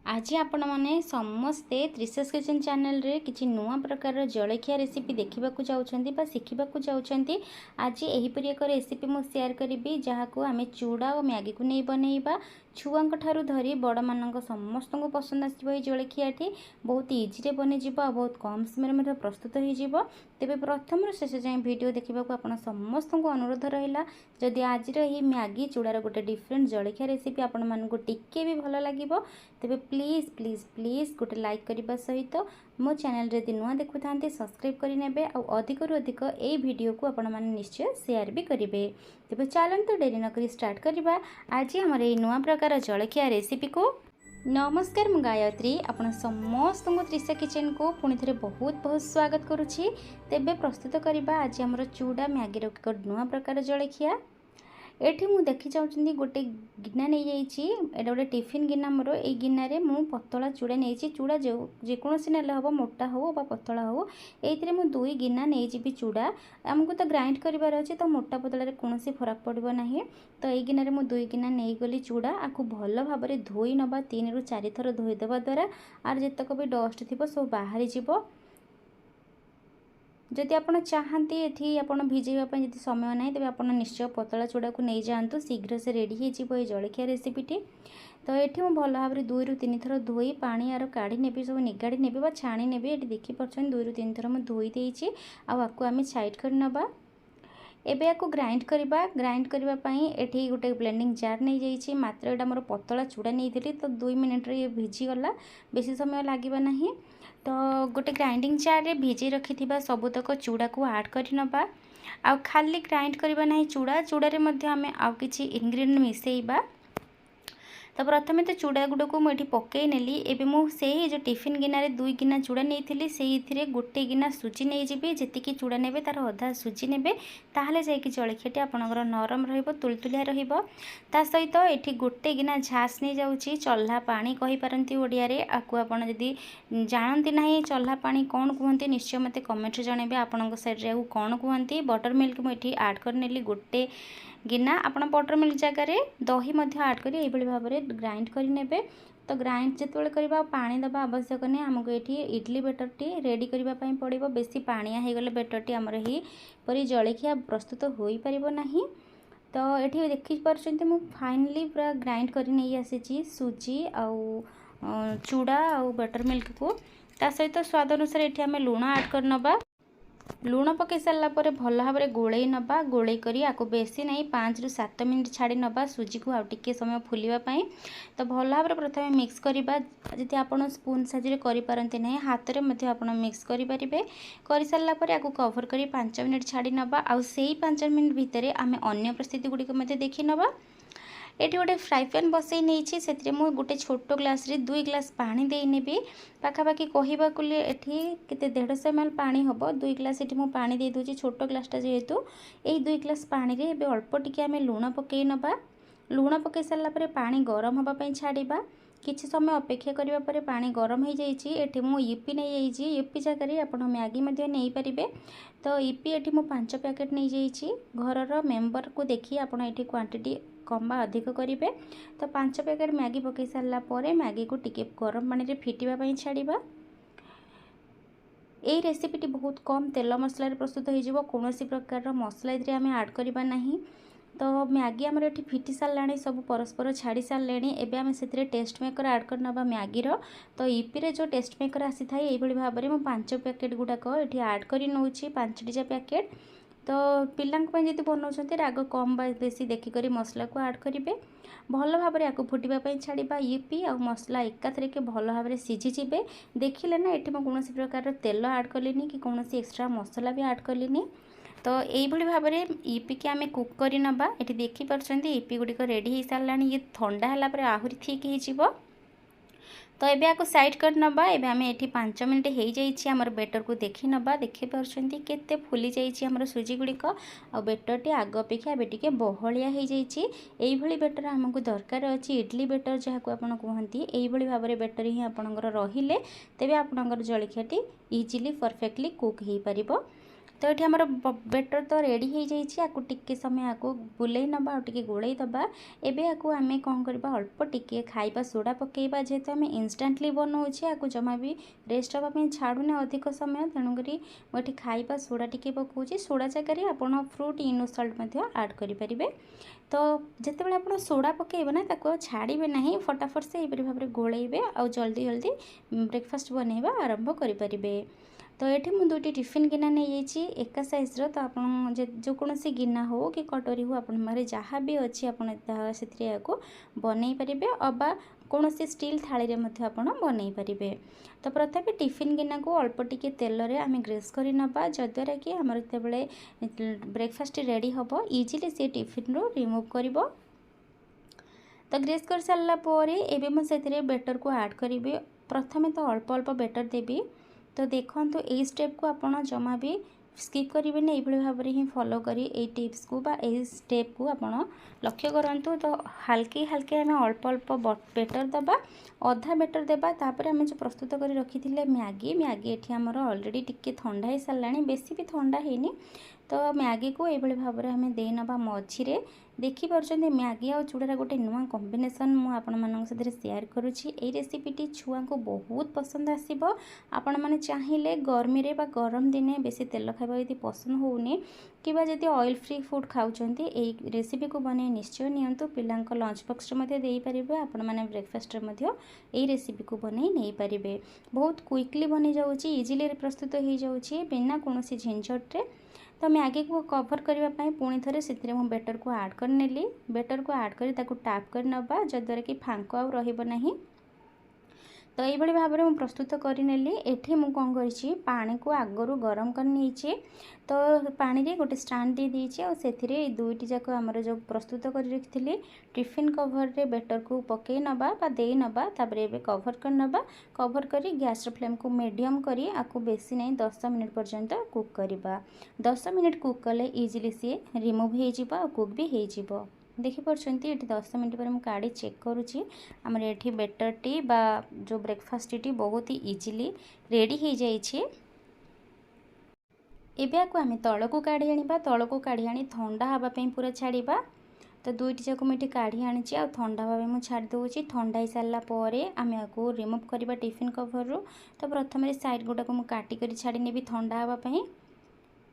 आज आपण मैंने समस्ते त्रिशस किचन चैनल रे किसी नुआ प्रकार जलखिया रेसिपी देखा जाऊँ शिखा जाऊँ। आज यहीपरी एक रेसिपी मुझे शेयर करी जहाँ को आम चूड़ा और मैगी को नहीं बनइबा छुआ ठारू धरी बड़ मान समस्त को पसंद आसो जलखियाटी बहुत इजी बनी बहुत कम समय प्रस्तुत हो तेरे प्रथम शेष जाए वीडियो देखा आप समस्त को अनुरोध रहा जदि आज मैगी चूड़ार गोटे डिफरेंट जलखिया रेसिपी आपण मानक टिके भी भल लगे तेरे प्लीज प्लीज प्लीज गोटे लाइक करने सहित मो चैनल रे नुआ देखु था सब्सक्राइब करेंगे और अधिक अधिक ये वीडियो को आपण मैंने निश्चय शेयर भी करेंगे। तेज चलते डेरी नक स्टार्ट करवा आज आम नुआ प्रकार जलखिया रेसिपी को। नमस्कार मु गायत्री आपण समस्त त्रिशा किचन को पुणी थे बहुत बहुत स्वागत करुच्ची। तेबे प्रस्तुत करवा आज आम चूड़ा मैगी नुआ प्रकार जलखिया। एठी मु देखी चाहूँगी गोटे गिना नहीं जाइए गोटे टिफिन गिना मोर ये गिनारे मु पतला चूड़ा नहीं चूड़ा जो जेकोसी ना हम मोटा हो पतला हो ये मुझे दुई गिना नहीं जी चूड़ा आमको तो ग्राइंड करार अच्छे तो मोटा पतला कौन फरक पड़ो ना तो ये गिनारे मु दुई गिना नहीं गली चूड़ा आपको भल भाव में धोई नवा 3 ରୁ 4 थर धोईदेवा द्वारा आर जितक भी डस्ट थी सब बाहरी जीव। जदि आप चाहती ये आप भिजेवाई जब समय ना तेज आप निश्चय पतला चूड़ा को नहीं जातु शीघ्र से रेडी हो जलखिया रेसिपीटी। तो ये मुझे भल भाव में 2 ରୁ 3 थर धोई पानी यार काढ़ी नेबी सब निगाड़ी नेबी छाणी नेबी ये देखिपुर 2 ରୁ 3 थर मुझे धोई देती आपको आम साइड कर नवा। एबे आपको ग्राइंड करने ये गोटे ब्लेंडिंग जार नहीं जाइए मात्र यहाँ मोर पतला चूड़ा नहीं थी तो 2 मिनट ये भिजीगला बेसी समय लगे ना तो गोटे ग्राइंडिंग जार रे भिजे रखी सबुतक चूड़ा को ऐड कर नवा। आ खाली ग्राइंड करबा नहीं चूड़ा चूड़ारे मध्य आम आउ किछि इंग्रेडिएंट मिसेइबा। तो प्रथमे तो चूड़ा गुड़ को मुझे पकई नेली एबे मु से जो टिफिन गिनारे 2 गिना चूड़ा नहीं से गोटे गिना सुजी नहीं जी जी चूड़ा ने तार अधा सुजी ने ताहले जाकि जलखियाटी आपनकर नरम रहिबो तुलतुलिया रहिबो। ता सहित एठी गोटे गिना झास नहीं जाउची चल्हा पानी कहि पारंती ओडिया रे आकु आपण जदी जानती नाही चल्हा पानी कौन कहते निश्चय मते कमेंट रे जणेबे आपनक साइड रे कौन कहते। बटर मिल्क मुझे ऐड कर नेली गोटे गिना आपण बटर मिल्क जगार दही ऐड कर भाव में ग्राइंड करे। तो ग्राइंड जिते करवा पानी दबा आवश्यक नहीं आमको ये इडली बेटर टी रेडी करने पड़ो बेसी पानिया हो गले बेटर टी आमर ही परी जलखिया प्रस्तुत हो पार ना। तो ये देखिपुर मु फाइनली पूरा ग्राइंड कर नहीं आसी सुजी आउ चूड़ा आउ बटर मिल्क को ता सहित स्वाद अनुसार ये आम लुण ऐड कर नवा। लुण पकई सारा भल भाव में गोलई नवा गोलई करी आपको बेसी नहीं 5 ରୁ 7 मिनट छाड़ी नवा सुजी को आउ टिके समय फुलवाई। तो भल भाव में प्रथम मिक्स करवा जी आप स्पून साइज करते ना हाथ में आप मिक्स करेंगे कर सारापर आपको कवर कर 5 मिनट छाड़ी नवा आउ से 5 मिनट भितर आम अन्य प्रस्तुति गुड़िक देखी नवा। ये गोटे फ्राए पैन बसई नहीं से गोटे छोट ग्लास रे 2 ग्लास पानी दे नेबी पाखापाखि कहवा ये 150 ml पानी हम 2 ग्लास ये पानी दे दूसरी छोट ग्लासटा जेहेतु यही 2 ग्लास पानी रे एबे अल्प टिके आम लुण पकई नवा। लुण पकई सारापर पानी गरम होगापी छाड़ा किछि समय अपेक्षा करिबा परे पानी गरम हो जाइए एठी मु ईपी नहीं जाइए ईपी जगह आप मैगी नहीं पारे। तो ईपी एठी मु 5 पैकेट नहीं जाइए घरर मेंबर को देखिए आप क्वांटिटी कम बा अधिक करेंगे। तो 5 पैकेट मैगी पकई सारापर मैगी को टिके गरम पानी रे फिटिबा छाड़ा। यही रेसिपीटी बहुत कम तेल मसला प्रस्तुत हो कौन प्रकार मसला ये आम ऐड करवा नहीं। तो मैगी आमर ये फिटी सारे सब परस्पर छाड़ी सारे एवं आम से टेस्ट मेकर ऐड कर नवा मैगीर। तो ईपी रे जो टेस्ट मेकर आसी था ये भाव में 5 पैकेट गुड़ाक ये ऐड कर नौ 5टी पैकेट। तो पिलांक जी बनाऊँ राग कम बेसी देखिक मसला को ऐड करेंगे भल भाव में आपको फुटापी छाड़ा ईपी आ मसला एकाथर के भल भाव में सीझीजे देखिले ना ये कौन प्रकार तेल ऐड कलिनी कि कौन एक्सट्रा मसला भी ऐड कलिनी। तो यही भाव में ईपी के आम कुक कर नवा ये देखिपुर ईपी गुड़िक रेडी हो सारा ये ठंडा है आहरी ठीक हो। तो ये आपको साइड कर नवा एबे आम ये 5 मिनट हो जाइए आमर बेटर को देखी नवा देखिपुर केते फुली जाइए आमर सुजी गुड़िक आ बेटर टी आग अपेक्षा एबे टिके बहलिया हो जाइए। यही बेटर आमको दरकार अच्छी इडली बेटर जहाँ को आप कहते यही भाव में बेटर ही आपंकर रहिले तेबे आपंकर जलखियाटी इजिली परफेक्टली कुक हो पार। तो ये आमर बेटर तो रेडी हो जाइए टिके समय आपको बुले ना और टिके गोड़े दबा एबे आपको आम कौन करबा अल्प टिके खाइबा सोडा पकेबा जेहेतु आम इंस्टांटली बनाऊे आपको जमा भी रेस्ट हाँपाई छाड़ूने अधिक समय तेणुक मुझे खाइबा सोडा टिके पकाऊँगी सोडा जगह आप फ्रूट इनो सल्ट आड करेंगे। तो जितेबाला आप सोडा पकेबे ना ताको छाड़े ना फटाफट से यहपरी भाव में गोलेबे आ जल्दी जल्दी ब्रेकफास्ट बनैबा आरंभ करेंगे। तो ये मुझे दुईटी टिफिन गिना नहीं जाइए एका साइज रो तो आप जो कौन सी गिना हो कि कटोरी हो आप जहाँ भी अच्छी आपको बनई पारे अबा कौन सी स्टील थाली में आप बनई पारे। तो प्रथम टिफिन गिना को अल्प टिके तेल रे आम ग्रेस कर नबा जद्वारा कि आमर जिते ब्रेकफास्ट रेडी हम इजिली से टिफिन रू रिमूव कर। तो ग्रेस कर सारापर एवं मुझे बेटर को ऐड करी प्रथमे तो अल्प अल्प बेटर देवी। तो देखो यही स्टेप को आप जमा भी स्किप करेंगे ना ये भाव में ही फॉलो करी ए टिप्स को बा ए स्टेप को आप लक्ष्य करूँ। तो हल्के हल्के आम अल्प अल्प बेटर दबा अधा बेटर देबा तापर आम जो प्रस्तुत कर रखी मैगी मैगी ये आमर ऑलरेडी टिके ठंडा हो सारा बेसी भी ठंडा है। तो मैगी को ये भाव में आम दे नबा मझीरे देखिपुं मैगी आ चूड़ार गोटे नुआ कॉम्बिनेशन मुझे शेयर करुँची। ये रेसिपीटी छुआ को बहुत पसंद आसो आपण मैंने चाहिए गर्मी रे बा गरम दिने बेसी तेल खाइबा यदि पसंद होनी कि जदि ऑयल फ्री फूड खाऊँच रेसिपी को बने निश्चय नियंतु पिला लंच बॉक्स दे पारे आपण मैंने ब्रेकफास्ट यही रेसिपी को बने नहीं पारे। बहुत क्विकली बनी जाऊँगी इजिली प्रस्तुत हो जाऊँगी बिना कौन झंझटे। तो मैगी को कवर करने पुणी थे से बेटर को ऐड कर नेली बेटर को ऐड कर टैप कर नबा जद्वारा कि फांक आउ रही। तो ये भाव में मुझे प्रस्तुत करेली ये मुझे कौन कर पानी को आगरू गरम कर नहीं। तो पानी रे गोटे स्टैंड दे दीची और से दुईटी जाक आमर जो प्रस्तुत कर रखी टिफिन कवर रे बेटर को पकई नबा बा दे नबा तापर एबे कवर कर नबा कवर करी गैस फ्लेम को मीडियम करी आपको बेसी नहीं 10 मिनट पर्यंत कुक करबा 10 मिनट कुक कले इजिली सी रिमूव हो जिवो और कुक भी हो जिवो। देखिपुंट ये 10 मिनट पर मुझे काढ़ी चेक करुँची आमर ये बेटर टी बा जो ब्रेकफास्ट टी बहुत ही इजिली रेडी हो जाइए। एबे आपको आम तल को काढ़ी आनिबा तल को काढ़ी आनी ठंडा हाँपाई पूरा छाड़िबा। तो दुईटी जाक मुझे काढ़ी आनी आ ठंडा भाव में छाड़ दूँगी ठंडा हो सारापर आम आपको रिमूव करवा टिफिन कवर रू। तो प्रथम साइड गुड़ाक मुझे काटिक छाड़ी नेबी ठंडा हाँपाई।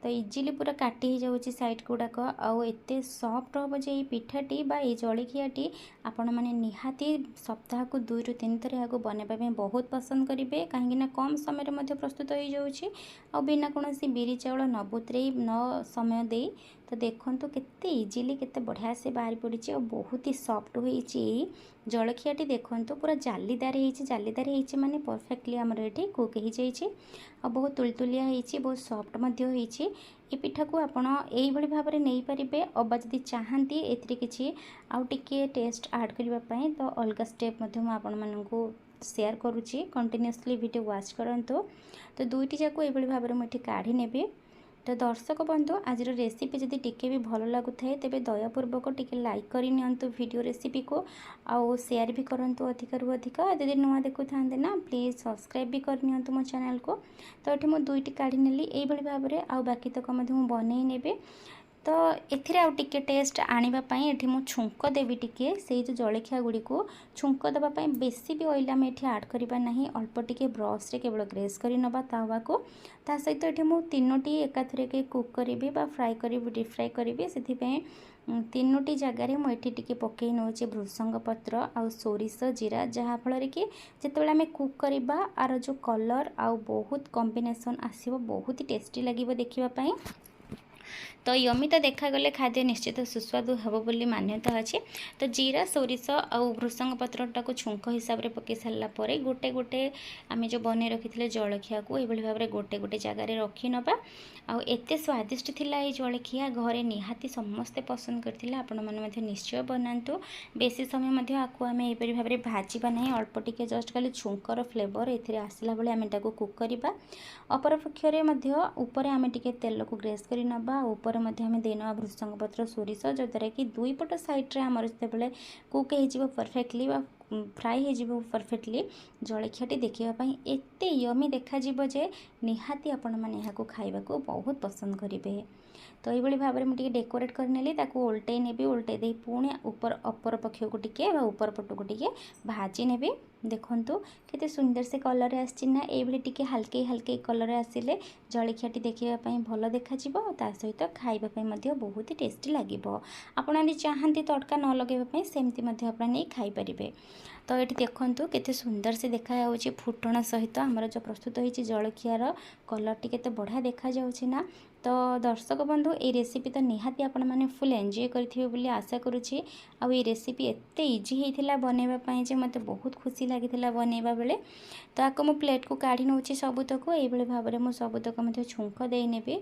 तो इजिली पूरा काटी हो जाऊँगी साइड गुड़ाक आउ एते सफ्ट हम जे पिठाटी बा ये जलखियाटी आपण मैंने निहाती सप्ताह को 2 ରୁ 3 थर यहाँ बनवाई बहुत पसंद करेंगे कहीं कम समय प्रस्तुत हो जाऊँगी आ बिना कौन बिरी चाउल न बतुरे न समय दे। तो देखो केते इजिली केते बढ़िया से बाहरी पड़ी और बहुत ही सफ्ट होई जलखियाटी देखो पूरा जालीदार होती माने परफेक्टली आमर ये कुक हो जाइए और बहुत तुलतुलिया होती बहुत सफ्ट होती। ये पिठा को आपड़ यही भाव में नहीं पारे अबा जदि चाहती ए किसी आउ टिके टेस्ट ऐड करने तो अलग स्टेप आपण मानू शेयर करुँची कंटिन्यूअसली वीडियो वॉच करंतु। तो दुईटी जाक ये भाव में मुझे काढ़ी नेबी। तो दर्शक बंधु आज रेसिपी जदि टिके भी भल लगुए तेज दयापूर्वक टिके लाइक करनी वीडियो रेसिपी को आउ शेयर भी करंतु अधिक रु अधिक यदि नुआ देखु था ना प्लीज सब्सक्राइब भी करनी मो चैनल को। तो ये मुझे दुईटी काढ़ी नेली यही भाव में आउ बाकी तक बनई नेबे। तो एथिरे आउ टिके टेस्ट आनिबापई एठी मु छुंक देवी टिके से जो जलखिया गुड़ी को छुंक देवाई बेसी भी ऑयल आम एठी ऐड करबा नहीं अल्प टिके ब्रश रे केवल ग्रेस करी नबा तावा को ता सहित एठी मु तीनोटी एकाथरे के कुक करिबे बा फ्राई करिबे डीप फ्राई करिबे सेथिपई तीनोटी जगार मुझे टिके पकई नौचे भृसंग पत्र आउ सोरिष जीरा जहाँ फल कि जिते आम कुक करवा आर जो कलर आउ बहुत कॉम्बिनेशन आसो बहुत ही टेस्टी लगे देखापी। तो यमी तो देखागले खाद्य निश्चित सुस्वादु हे बोली मान्यता अच्छे। तो जीरा सोरिष आउ भृसंग पत्रटा को छुंक हिसाब से पकई सारापर गोटे गोटे आम जो बन रखी जलखिया को यही भाव में गोटे गोटे जगार रखी नबा आउ एते स्वादिष्ट थिला ये जलखिया घरे निहाती समस्ते पसंद करथिले आपण माने निश्चय बनातु। बेसी समय आपको आम यहपरी भाव में भाजवा ना अल्प टिके जस्ट खाली छुंकर फ्लेवर ए आसला बेले आम कुक करवा। अपरपक्षरे उपर आम टिके तेल को ग्रेस कर नबा ऊपर मध्य आम देना भृषंग पत्र सोरिष जद्वारा कि दुई पट साइड्रे आमर जिते कुक हो परफेक्टली फ्राए हो परफेक्टली जलखियाटी देखापी एत यमी देखा जे निहाती आपण मैंने खावा बहुत पसंद करेंगे। तो ये भाव में मुझे डेकोरेट करनेली उल्टे नेबी उल्टे दे पुणी ऊपर अपर पक्ष को टिके ऊपर पट को टिके भाजी नेबी। देखंतु केते सुंदर से कलर आसना ये टिके हल्के हल्के कलर आसिले जलखियाटी देखापी भल देखा ता सहित खावाई बहुत ही टेस्टी लगे। आपड़ी चाहती तड़का न लगेवाई सेमती नहीं खाईपारे। तो ये देखंतु केते सुंदर से देखा फुटण सहित आमर जो प्रस्तुत होती जलखियार कलर टी केते बढ़िया देखा ना। तो दर्शक बंधु ये रेसिपी तो निहाती आपण मैंने फुल एंजॉय करेंगे बोली आशा करुँची। आउ ये रेसिपी एत इजी होता बनवाई जे मत बहुत खुशी लगी बनवा बेले। तो आपको मु प्लेट को काढ़ी नौ सबुतक ये भाव में मुझे सबुतक छुंक देनेबी।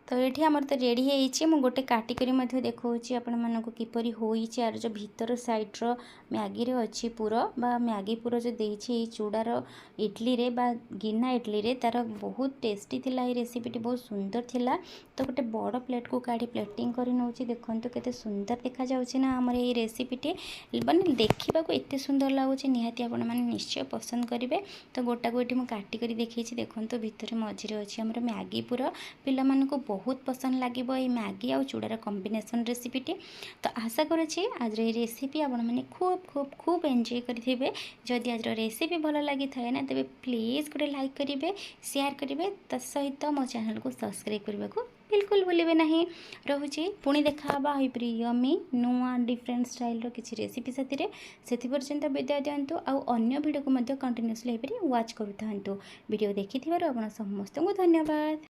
तो ये आमर तो रेडी हो गोटे काटिकी देखा आपण मानक किपरि होइछि यार जो भीतर साइड्र मैगी रे अच्छी पुर बा मैगी पुर जो देछि चूड़ार इडली रे बा गिना इडली रे तार बहुत टेस्टी थिला। ये रेसिपीटी बहुत सुंदर थिला। तो गोटे बड़ प्लेट को काढ़ी प्लेटिंग कर नौ देखते केते सुंदर देखा जाउछि ना आमर ये रेसिपीटी माने देखा एत सुंदर लगुच निहाती आपण माने निश्चय पसंद करेंगे। तो गोटा को ये काटिकी देखी देखो भितर मझे अच्छी आमर मैगी पुर पिला मानक बहुत पसंद लगे ये मैगी आउ चूड़ार कॉम्बिनेशन रेसिपीटी। तो आशा करुँची आज ये रेसिपी आपण मैंने खूब खूब खूब एंजॉय करेंगे। जदि आज रेसिपी भल लगी थाए ना तेज प्लीज गोटे लाइक करेंगे शेयर करेंगे ता सहित मो चैनल को सब्सक्राइब करने को बिल्कुल भूलिए नहीं। रोचे पुणी देखा यमी नुआ डिफरेंट स्टाइल किसी रेसिपी से पर्यंत विदाय दिंतु आउ अन्य वीडियो को कंटिन्यूअसली वाच करूँ। वीडियो देखि समस्त को धन्यवाद।